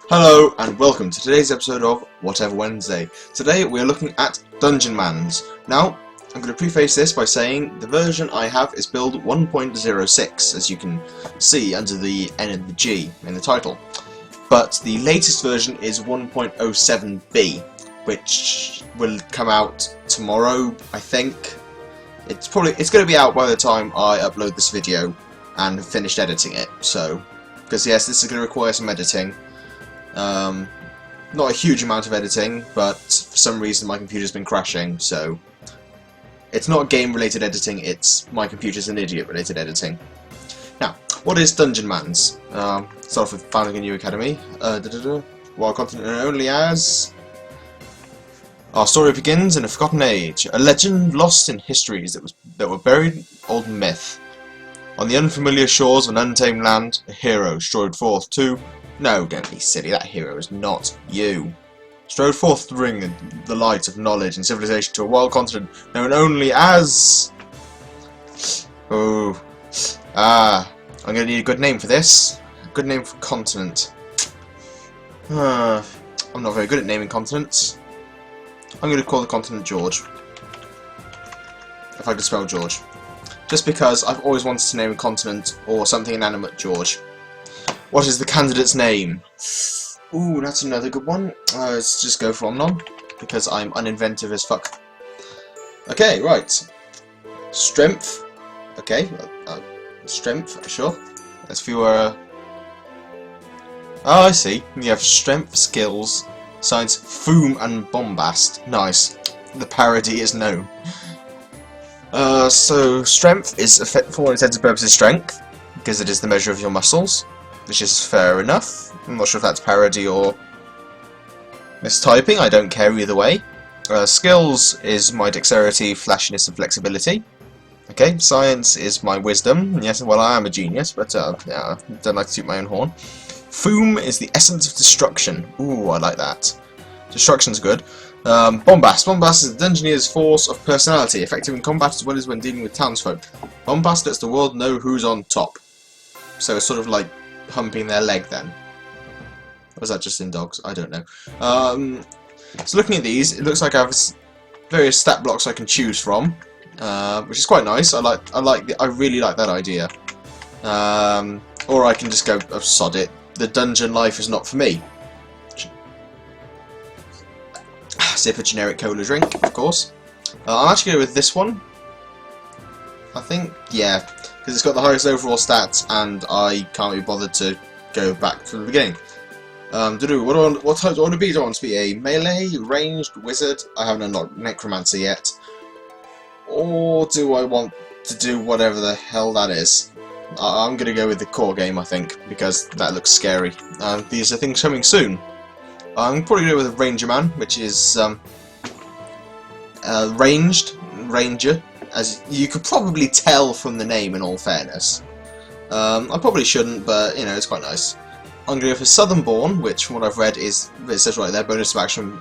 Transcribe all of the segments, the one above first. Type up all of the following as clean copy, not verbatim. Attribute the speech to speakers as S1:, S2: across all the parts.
S1: Hello and welcome to today's episode of Whatever Wednesday. Today we're looking at Dungeonmans. Now, I'm going to preface this by saying the version I have is build 1.06, as you can see under the N and the G in the title. But the latest version is 1.07b, which will come out tomorrow, I think. It's going to be out by the time I upload this video and have finished editing it. So, because yes, this is going to require some editing. Not a huge amount of editing, but for some reason my computer's been crashing, so it's not game-related editing, it's my computer's an idiot-related editing. Now, what is Dungeonmans? Start off with founding a new academy. While continent only as... Our story begins in a forgotten age, a legend lost in histories that were buried in old myth. On the unfamiliar shores of an untamed land, a hero strode forth to... No, don't be silly, that hero is not you. Strode forth to bring the light of knowledge and civilization to a wild continent known only as... I'm gonna need a good name for this. A good name for continent. I'm not very good at naming continents. I'm gonna call the continent George. If I could spell George. Just because I've always wanted to name a continent or something inanimate George. What is the candidate's name? Ooh, that's another good one. Let's just go for Omnom, because I'm uninventive as fuck. Okay, right. Strength. Okay, strength, sure. There's fewer... Oh, I see. You have strength, skills, science, foom, and bombast. Nice. The parody is known. So, strength is, for all intents and purposes, strength, because it is the measure of your muscles. Which is fair enough. I'm not sure if that's parody or mistyping, I don't care either way. Skills is my dexterity, flashiness and flexibility. Okay, science is my wisdom. Yes, well I am a genius, but yeah, I don't like to toot my own horn. Foom is the essence of destruction. Ooh, I like that. Destruction's good. Bombast. Bombast is the Dungeoneer's force of personality, effective in combat as well as when dealing with townsfolk. Bombast lets the world know who's on top. So it's sort of like humping their leg then. Or was that just in dogs? I don't know. So looking at these, it looks like I have various stat blocks I can choose from, which is quite nice. I really like that idea. Or I can just go, oh, sod it. The dungeon life is not for me. Sip a generic cola drink, of course. I'm actually going with this one. I think, yeah. Because it's got the highest overall stats, and I can't be bothered to go back to the beginning. What type do I want to be? Do I want to be a melee, ranged, wizard? I haven't unlocked necromancer yet. Or do I want to do whatever the hell that is? I'm going to go with the core game, I think, because that looks scary. These are things coming soon. I'm probably going to go with a ranger man, which is ranger. As you could probably tell from the name, in all fairness. I probably shouldn't, but, you know, it's quite nice. I'm going to go for Southernborn, which, from what I've read, is, it says right there, bonus to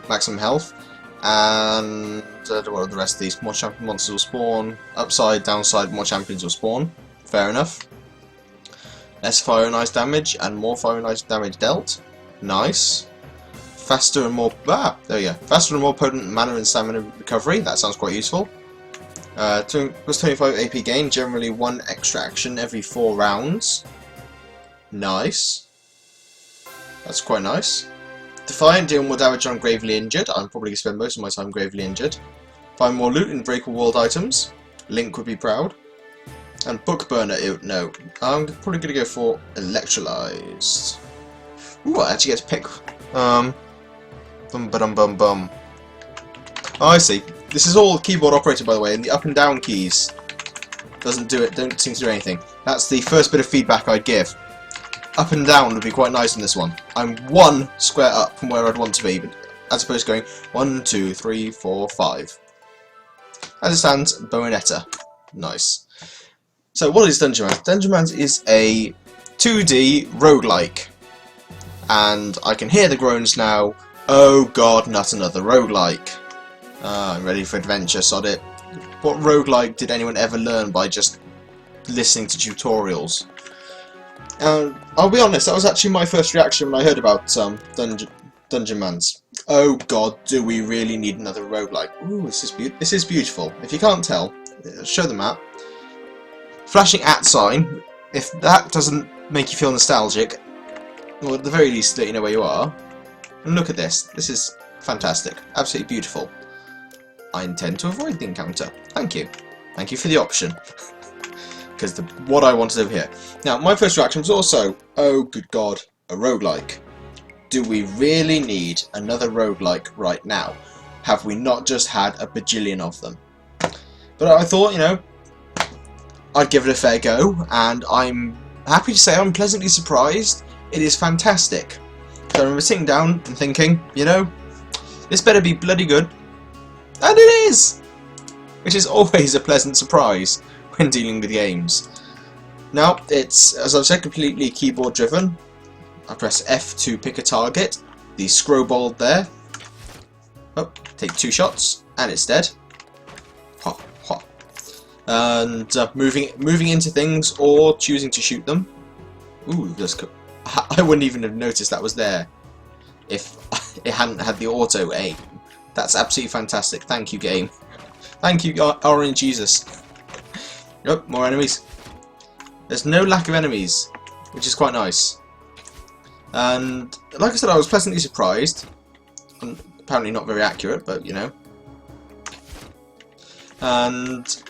S1: maximum health. And, what are the rest of these? More champion monsters will spawn. Upside, downside, more champions will spawn. Fair enough. Less fire and ice damage, and more fire and ice damage dealt. Nice. Faster and more... there we go. Faster and more potent mana and stamina recovery. That sounds quite useful. Plus 25 AP gain, generally 1 extra action every 4 rounds. Nice. That's quite nice. Defiant, deal more damage on gravely injured. I'm probably going to spend most of my time gravely injured. Find more loot and breakable world items. Link would be proud. And book burner, no. I'm probably going to go for electrolyzed. Ooh, I actually get to pick. Bum ba dum bum bum. Oh, I see. This is all keyboard operated, by the way, and the up and down keys don't seem to do anything. That's the first bit of feedback I'd give. Up and down would be quite nice in this one. I'm 1 square up from where I'd want to be, but as opposed to going 1, 2, 3, 4, 5. As it stands, Bowenetta. Nice. So what is Dungeonmans? Dungeonmans is a 2D roguelike. And I can hear the groans now. Oh god, not another roguelike. I'm ready for adventure, sod it. What roguelike did anyone ever learn by just listening to tutorials? I'll be honest, that was actually my first reaction when I heard about Dungeonmans. Oh god, do we really need another roguelike? Ooh, this is beautiful. If you can't tell, show the map. Flashing @ sign. If that doesn't make you feel nostalgic, well, at the very least, let you know where you are. And look at this. This is fantastic. Absolutely beautiful. I intend to avoid the encounter. Thank you. Thank you for the option. Because what I wanted over here. Now, my first reaction was also, oh good god, a roguelike. Do we really need another roguelike right now? Have we not just had a bajillion of them? But I thought, you know, I'd give it a fair go, and I'm happy to say I'm pleasantly surprised. It is fantastic. So I remember sitting down and thinking, you know, this better be bloody good. And it is! Which is always a pleasant surprise when dealing with games. Now, it's, as I've said, completely keyboard driven. I press F to pick a target. The scroll there. Oh, take 2 shots, and it's dead. Ha, ha. And moving into things or choosing to shoot them. Ooh, I wouldn't even have noticed that was there if it hadn't had the auto aim. That's absolutely fantastic. Thank you, game. Thank you, Orange Jesus. Oh, more enemies. There's no lack of enemies, which is quite nice. And like I said, I was pleasantly surprised. And apparently not very accurate, but you know. And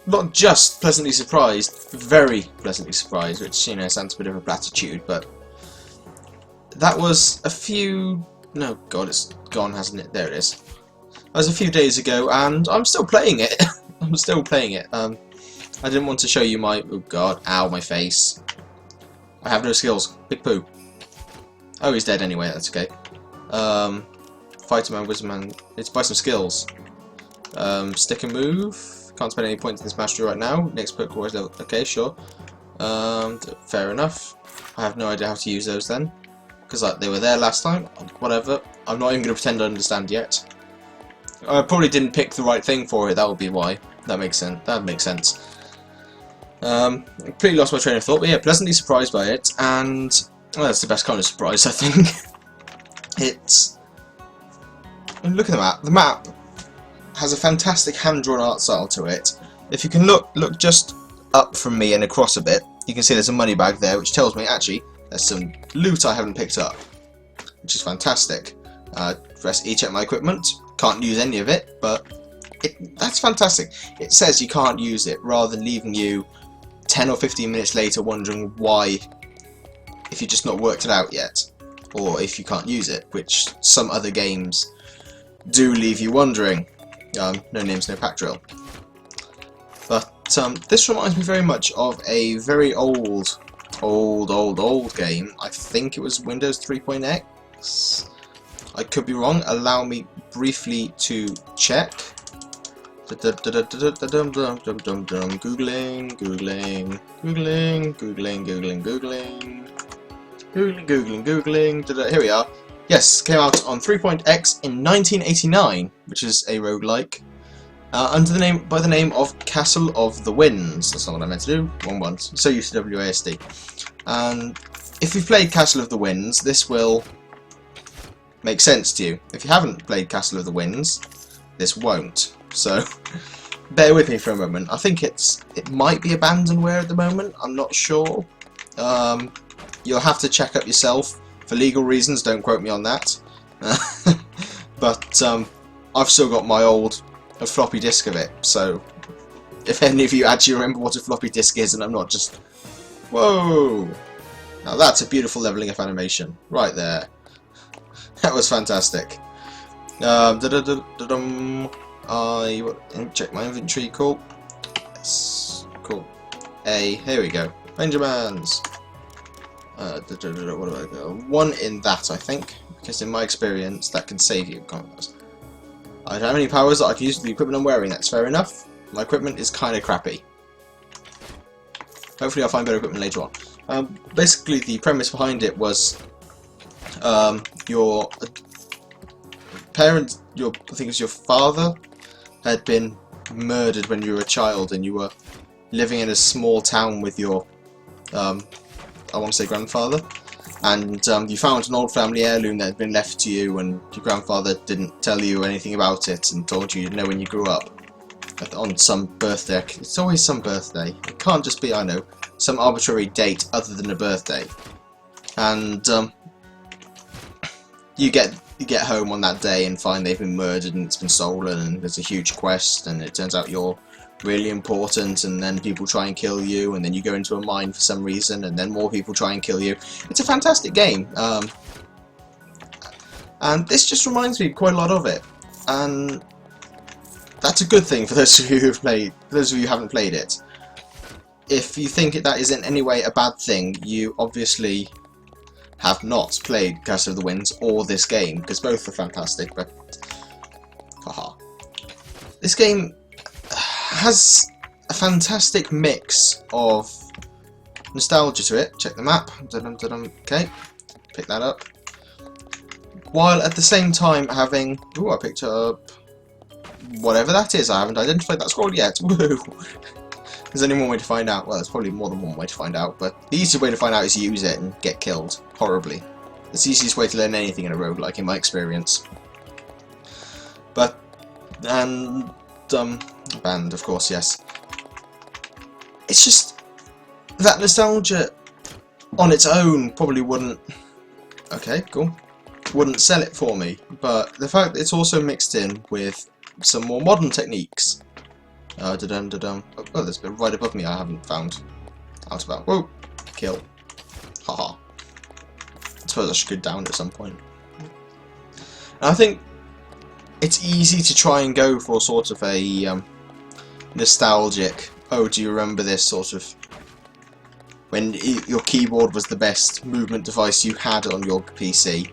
S1: not just pleasantly surprised, very pleasantly surprised, which, you know, sounds a bit of a platitude, but that was a few... No, God, it's gone, hasn't it? There it is. That was a few days ago, and I'm still playing it. I'm still playing it. I didn't want to show you my... Oh, God. Ow, my face. I have no skills. Big poo. Oh, he's dead anyway. That's okay. Fighter man, wizard man. It's by some skills. Stick and move. Can't spend any points in this mastery right now. Next perk always level. Okay, sure. Fair enough. I have no idea how to use those then, because they were there last time. Whatever. I'm not even going to pretend to understand yet. I probably didn't pick the right thing for it. That would be why. That makes sense. That makes sense. Pretty lost my train of thought, but yeah, pleasantly surprised by it, and well, that's the best kind of surprise, I think. It's... Look at the map. The map has a fantastic hand-drawn art style to it. If you can look just up from me and across a bit, you can see there's a money bag there, which tells me actually there's some loot I haven't picked up, which is fantastic. Press E, check my equipment. Can't use any of it, but that's fantastic. It says you can't use it, rather than leaving you 10 or 15 minutes later wondering why, if you've just not worked it out yet, or if you can't use it, which some other games do leave you wondering. No names, no pack drill. But this reminds me very much of a very old game. I think it was Windows 3.x. I could be wrong. Allow me briefly to check. Googling. Here we are. Yes, came out on 3.x in 1989, which is a roguelike, by the name of Castle of the Winds. That's not what I meant to do. Wrong one. So used to WASD. And if you've played Castle of the Winds, this will make sense to you. If you haven't played Castle of the Winds, this won't. So bear with me for a moment. I think it might be abandonware at the moment. I'm not sure. You'll have to check up yourself. For legal reasons, don't quote me on that. But I've still got my old floppy disk of it, so if any of you actually remember what a floppy disk is and I'm not just... Whoa! Now that's a beautiful levelling up animation. Right there. That was fantastic. Check my inventory, cool. Yes, cool. Here we go. Dungeonmans. What do I go? 1 in that, I think, because in my experience that can save you. I don't have any powers that I can use with the equipment I'm wearing. That's fair enough. My equipment is kind of crappy. Hopefully I'll find better equipment later on. Basically the premise behind it was your parents, I think it was your father, had been murdered when you were a child and you were living in a small town with your I want to say grandfather, and you found an old family heirloom that had been left to you, and your grandfather didn't tell you anything about it and told you you'd know when you grew up. On some birthday. It's always some birthday. It can't just be, I know, some arbitrary date other than a birthday. And you get home on that day and find they've been murdered and it's been stolen, and there's a huge quest, and it turns out you're really important, and then people try and kill you, and then you go into a mine for some reason, and then more people try and kill you. It's a fantastic game, and this just reminds me quite a lot of it, and that's a good thing for those of you who've played. For those of you who haven't played it, if you think that is in any way a bad thing, you obviously have not played Castle of the Winds or this game, because both are fantastic. But haha, this game has a fantastic mix of nostalgia to it. Check the map. Okay, pick that up. While at the same time having... Ooh, I picked up whatever that is. I haven't identified that scroll yet. Woo! There's only one way to find out. Well, there's probably more than one way to find out, but the easiest way to find out is to use it and get killed horribly. It's the easiest way to learn anything in a roguelike, in my experience. But... and... band, of course, yes. It's just that nostalgia on its own probably wouldn't... Okay, cool. Wouldn't sell it for me, but the fact that it's also mixed in with some more modern techniques. Oh, there's a bit right above me I haven't found out about. Whoa! Kill. Haha. I suppose I should go down at some point. And I think it's easy to try and go for sort of a nostalgic, oh, do you remember this sort of, when your keyboard was the best movement device you had on your PC,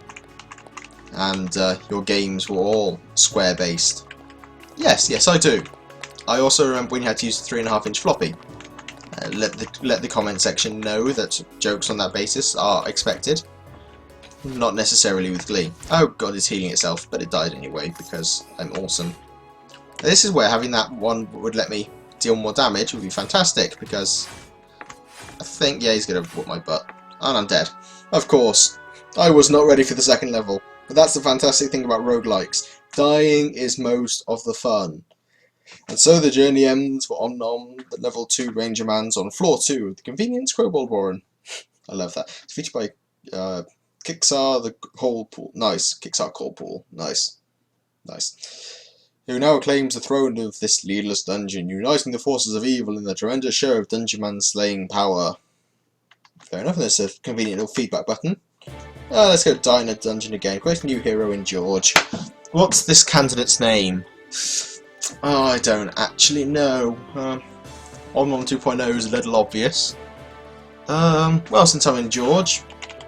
S1: and your games were all square based. Yes, I do. I also remember when you had to use the 3.5-inch floppy. Let the comment section know that jokes on that basis are expected. Not necessarily with Glee. Oh god, it's healing itself, but it died anyway because I'm awesome. This is where having that one would let me deal more damage would be fantastic, because I think, yeah, he's gonna whoop my butt. And I'm dead. Of course. I was not ready for the second level. But that's the fantastic thing about roguelikes. Dying is most of the fun. And so the journey ends for Omnom, the level 2 Rangermans on floor 2 of the Convenience Kobold Warren. I love that. It's featured by Kixar the Coal Pool. Nice. Kixar Coal Pool. Nice. Nice. Who now claims the throne of this leadless dungeon, uniting the forces of evil in the tremendous show of Dungeonmans slaying power. Fair enough, there's a convenient little feedback button. Let's go die in a dungeon again. Create a new hero in George. What's this candidate's name? Oh, I don't actually know. Omnom 2.0 is a little obvious. Well, since I'm in George,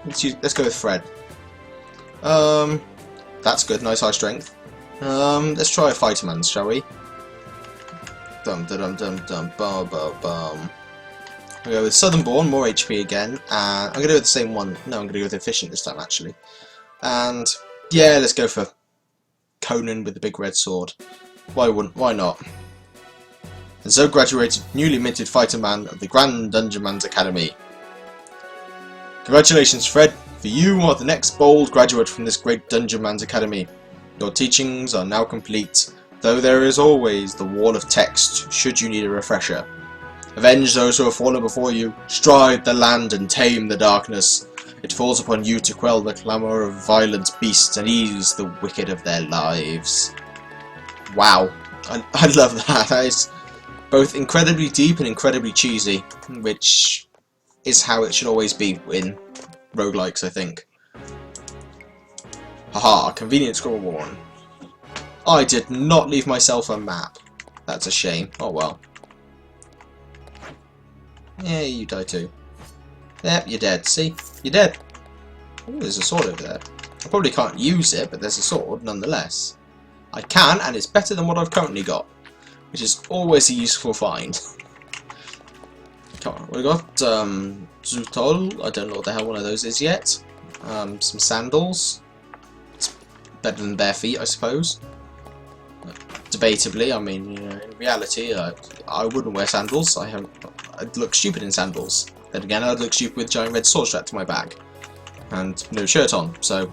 S1: let's go with Fred. That's good, nice high strength. Let's try a Fightermans, shall we? Dum dum dum dum bum bum bum. I'll go with Southernborn, more HP again, and I'm going to go with the same one. No, I'm going to go with Efficient this time, actually. And, yeah, let's go for Conan with the big red sword. Why not? And so graduated newly minted Fighterman of the Grand Dungeonmans Academy. Congratulations, Fred, for you are the next bold graduate from this great Dungeonmans Academy. Your teachings are now complete, though there is always the wall of text, should you need a refresher. Avenge those who have fallen before you, stride the land and tame the darkness. It falls upon you to quell the clamour of violent beasts and ease the wicked of their lives. Wow, I love that. That is both incredibly deep and incredibly cheesy, which is how it should always be in roguelikes, I think. Haha, convenient scroll warren. I did not leave myself a map. That's a shame. Oh well. Yeah, you die too. Yep, you're dead. See? You're dead. Ooh, there's a sword over there. I probably can't use it, but there's a sword nonetheless. I can, and it's better than what I've currently got, which is always a useful find. Come on, we got Zutol. I don't know what the hell one of those is yet. Some sandals. It's better than bare feet, I suppose. Debatably, I mean, you know, in reality, I wouldn't wear sandals. I look stupid in sandals. Then again, I'd look stupid with a giant red sword strapped to my back. And no shirt on, so...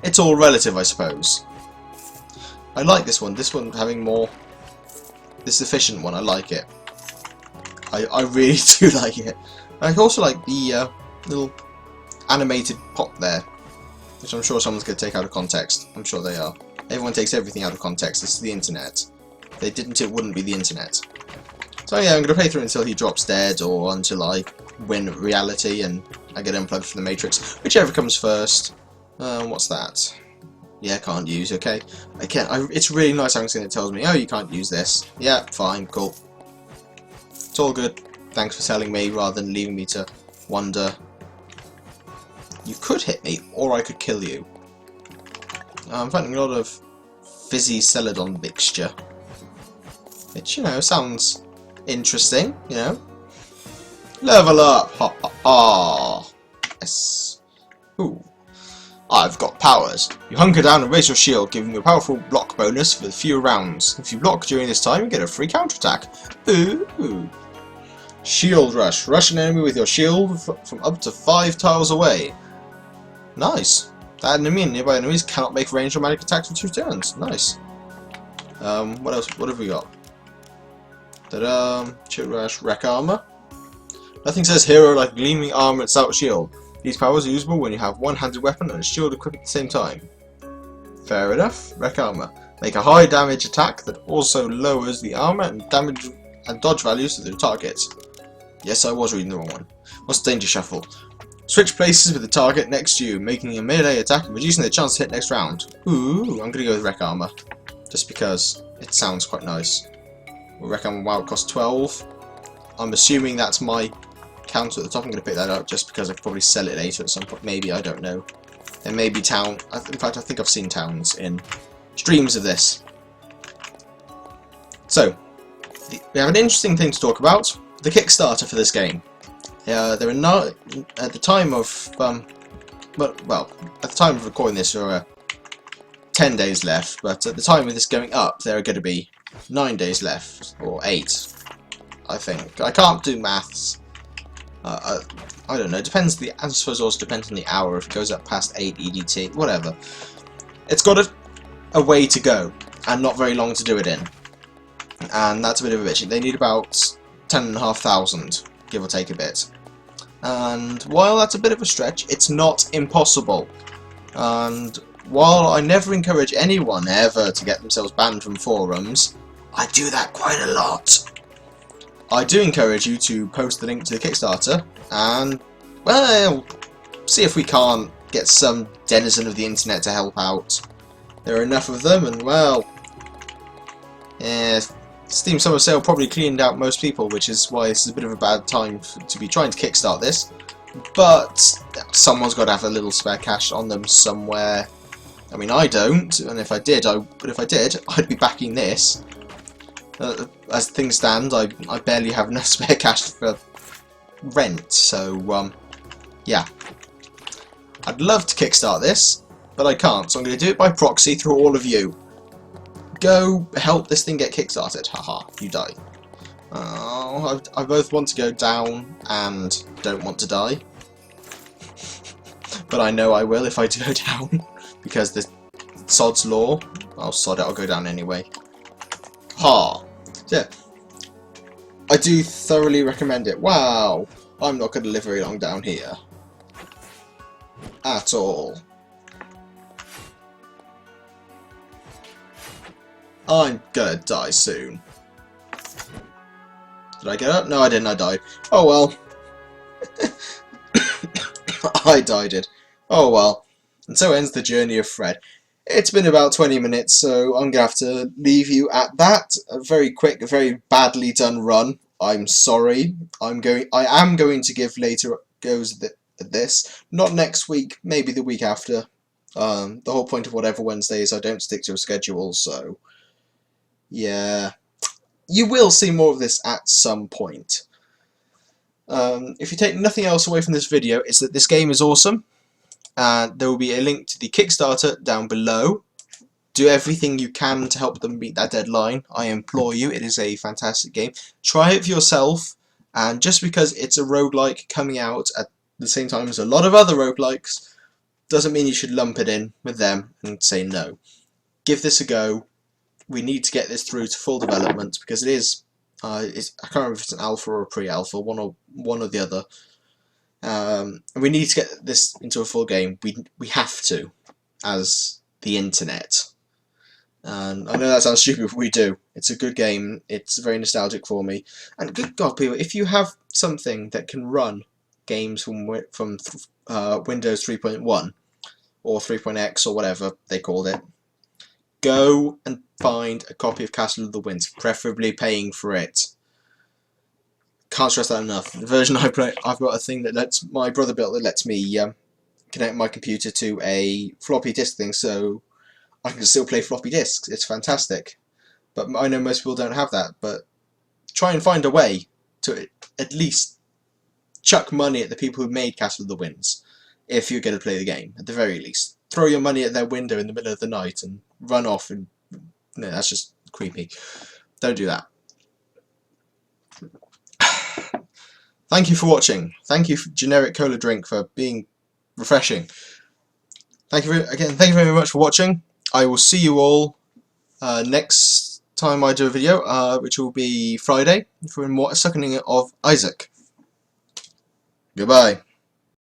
S1: It's all relative, I suppose. I like this one having more... This efficient one, I like it. I really do like it. I also like the little animated pop there, which I'm sure someone's going to take out of context. I'm sure they are. Everyone takes everything out of context. This is the internet. If they didn't, it wouldn't be the internet. So yeah, I'm going to play through until he drops dead, or until I win reality and I get unplugged from the Matrix. Whichever comes first. What's that? Yeah, can't use, okay. I can't. It's really nice how it tells me, oh, you can't use this. Yeah, fine, cool. It's all good. Thanks for telling me, rather than leaving me to wonder. You could hit me, or I could kill you. I'm finding a lot of fizzy celadon mixture. Which, you know, sounds interesting, you know. Level up! Ha ha ha! Yes. Ooh. I've got powers. You hunker down and raise your shield, giving you a powerful block bonus for fewer rounds. If you block during this time, you get a free counterattack. Ooh. Shield rush. Rush an enemy with your shield from up to 5 tiles away. Nice. That enemy and nearby enemies cannot make ranged or magic attacks for 2 turns. Nice. What else? What have we got? Ta-da! Shield rush. Wreck armor. Nothing says hero like gleaming armor and stout shield. These powers are usable when you have one-handed weapon and a shield equipped at the same time. Fair enough. Wreck armor. Make a high damage attack that also lowers the armor and damage and dodge values of the target. Yes, I was reading the wrong one. What's danger shuffle? Switch places with the target next to you, making a melee attack and reducing their chance to hit next round. Ooh, I'm gonna go with wreck armor, just because it sounds quite nice. Well, wreck armor, wow, it costs 12. I'm assuming that's my counter at the top. I'm gonna pick that up just because I could probably sell it later at some point. Maybe, I don't know. There may be town. In fact, I think I've seen towns in streams of this. So, we have an interesting thing to talk about. The Kickstarter for this game. There are no, at the time of well, at the time of recording this, there are 10 days left. But at the time of this going up, there are going to be 9 days left, or 8, I think. I can't do maths. I don't know. Depends. I suppose also depends on the hour. If it goes up past 8 EDT, whatever. It's got a way to go, and not very long to do it in. And that's a bit of a bitch. They need about 10,500, give or take a bit. And while that's a bit of a stretch, it's not impossible. And while I never encourage anyone ever to get themselves banned from forums, I do that quite a lot. I do encourage you to post the link to the Kickstarter and, well, see if we can't get some denizen of the internet to help out. There are enough of them, and well, yeah, Steam Summer Sale probably cleaned out most people, which is why this is a bit of a bad time to be trying to kickstart this. But someone's got to have a little spare cash on them somewhere. I mean, I don't, and if I did, I'd be backing this. As things stand, I barely have enough spare cash for rent, so yeah. I'd love to kickstart this, but I can't, so I'm going to do it by proxy through all of you. Go help this thing get kickstarted. Haha, you die. Oh, I both want to go down and don't want to die. But I know I will if I do go down, because the sod's law. I'll sod it, I'll go down anyway. Ha! So, yeah. I do thoroughly recommend it. Wow! I'm not going to live very long down here. At all. I'm gonna die soon. Did I get up? No, I didn't. I died. Oh well. I died. Oh well. And so ends the journey of Fred. It's been about 20 minutes, so I'm gonna have to leave you at that. A very quick, very badly done run. I'm sorry. I am going to give later goes at this. Not next week. Maybe the week after. The whole point of whatever Wednesday is, I don't stick to a schedule, so. Yeah, you will see more of this at some point. If you take nothing else away from this video, it's that this game is awesome, and there will be a link to the Kickstarter down below. Do everything you can to help them meet that deadline. I implore you, it is a fantastic game. Try it for yourself, And just because it's a roguelike coming out at the same time as a lot of other roguelikes doesn't mean you should lump it in with them and say no. Give this a go. We need to get this through to full development because it is. I can't remember if it's an alpha or a pre-alpha, one or the other. We need to get this into a full game. We have to, as the internet. And I know that sounds stupid, but we do. It's a good game. It's very nostalgic for me. And good God, people, if you have something that can run games from Windows 3.1 or 3.x or whatever they called it, go and find a copy of Castle of the Winds, preferably paying for it. Can't stress that enough. The version I play, I've got a thing that lets my brother built that lets me connect my computer to a floppy disk thing, so I can still play floppy disks. It's fantastic. But I know most people don't have that. But try and find a way to at least chuck money at the people who made Castle of the Winds, if you're going to play the game. At the very least, throw your money at their window in the middle of the night and run off. And no, that's just creepy. Don't do that. Thank you for watching. Thank you, Generic Cola Drink, for being refreshing. Thank you very much for watching. I will see you all next time I do a video, which will be Friday, for more Suckening of Isaac. Goodbye.